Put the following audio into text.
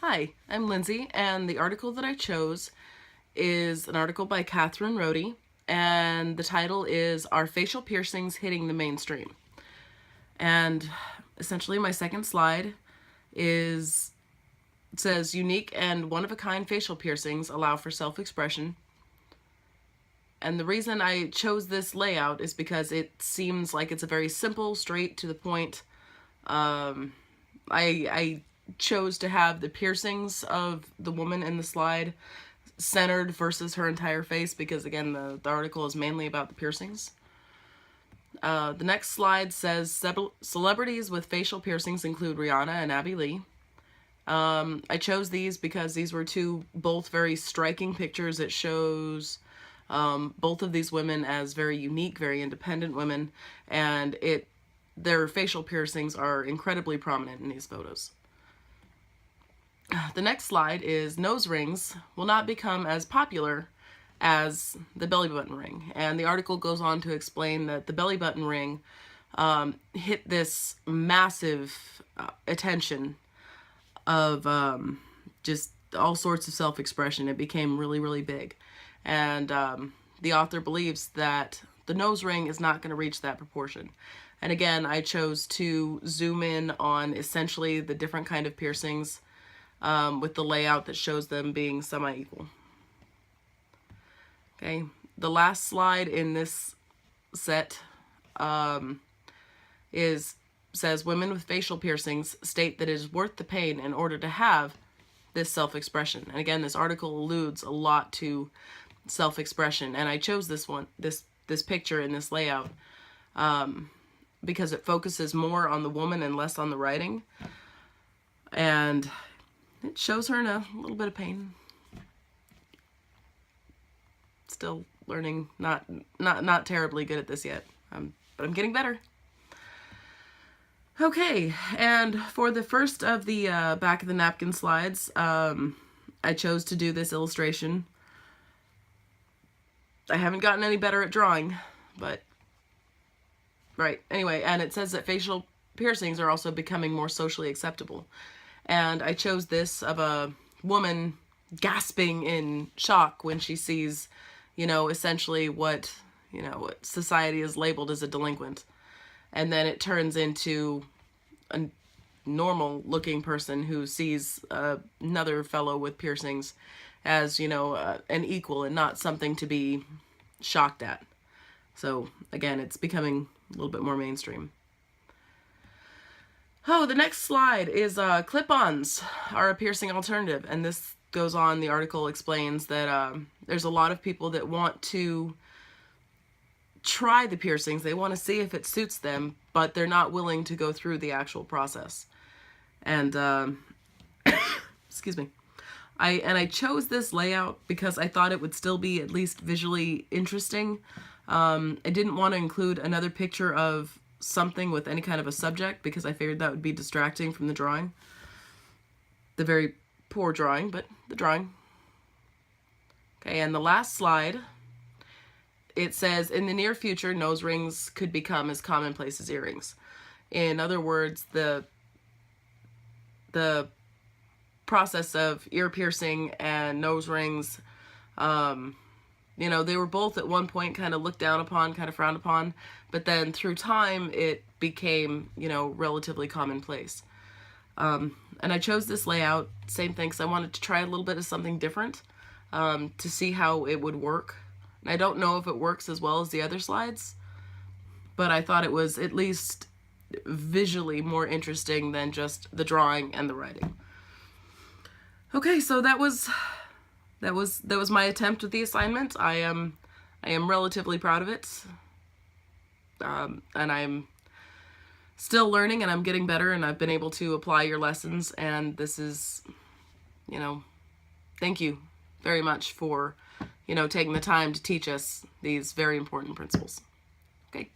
Hi, I'm Lindsay, and the article that I chose is an article by Catherine Rohde, and the title is Are Facial Piercings Hitting the Mainstream? And essentially my second slide says unique and one-of-a-kind facial piercings allow for self-expression. And the reason I chose this layout is because it seems like it's a very simple, straight to the point. I chose to have the piercings of the woman in the slide centered versus her entire face because, again, the article is mainly about the piercings. The next slide says celebrities with facial piercings include Rihanna and Abby Lee. I chose these because these were both very striking pictures. It shows both of these women as very unique, very independent women, and their facial piercings are incredibly prominent in these photos. The next slide is nose rings will not become as popular as the belly button ring. And the article goes on to explain that the belly button ring hit this massive attention of just all sorts of self-expression. It became really, really big. And the author believes that the nose ring is not going to reach that proportion. And again, I chose to zoom in on essentially the different kind of piercings with the layout that shows them being semi-equal. Okay, the last slide in this set says women with facial piercings state that it is worth the pain in order to have this self-expression. And again, this article alludes a lot to self-expression, and I chose this picture in this layout because it focuses more on the woman and less on the writing, and it shows her in a little bit of pain. Still learning, not terribly good at this yet, but I'm getting better. Okay, and for the first of the back of the napkin slides, I chose to do this illustration. I haven't gotten any better at drawing, but right, anyway, and it says that facial piercings are also becoming more socially acceptable. And I chose this of a woman gasping in shock when she sees, essentially what society is labeled as a delinquent. And then it turns into a normal looking person who sees another fellow with piercings as, an equal and not something to be shocked at. So again, it's becoming a little bit more mainstream. Oh, the next slide is clip-ons are a piercing alternative. And this goes on, the article explains that there's a lot of people that want to try the piercings. They want to see if it suits them, but they're not willing to go through the actual process. And, excuse me. I chose this layout because I thought it would still be at least visually interesting. I didn't want to include another picture of something with any kind of a subject because I figured that would be distracting from the drawing. The very poor drawing, but the drawing. Okay, and the last slide, it says, in the near future, nose rings could become as commonplace as earrings. In other words, the process of ear piercing and nose rings, they were both at one point kind of looked down upon, kind of frowned upon, but then through time it became, relatively commonplace. And I chose this layout, same thing, because I wanted to try a little bit of something different to see how it would work. And I don't know if it works as well as the other slides, but I thought it was at least visually more interesting than just the drawing and the writing. Okay, so that was my attempt with the assignment. I am relatively proud of it, and I'm still learning, and I'm getting better, and I've been able to apply your lessons. And this is, thank you very much for taking the time to teach us these very important principles. Okay.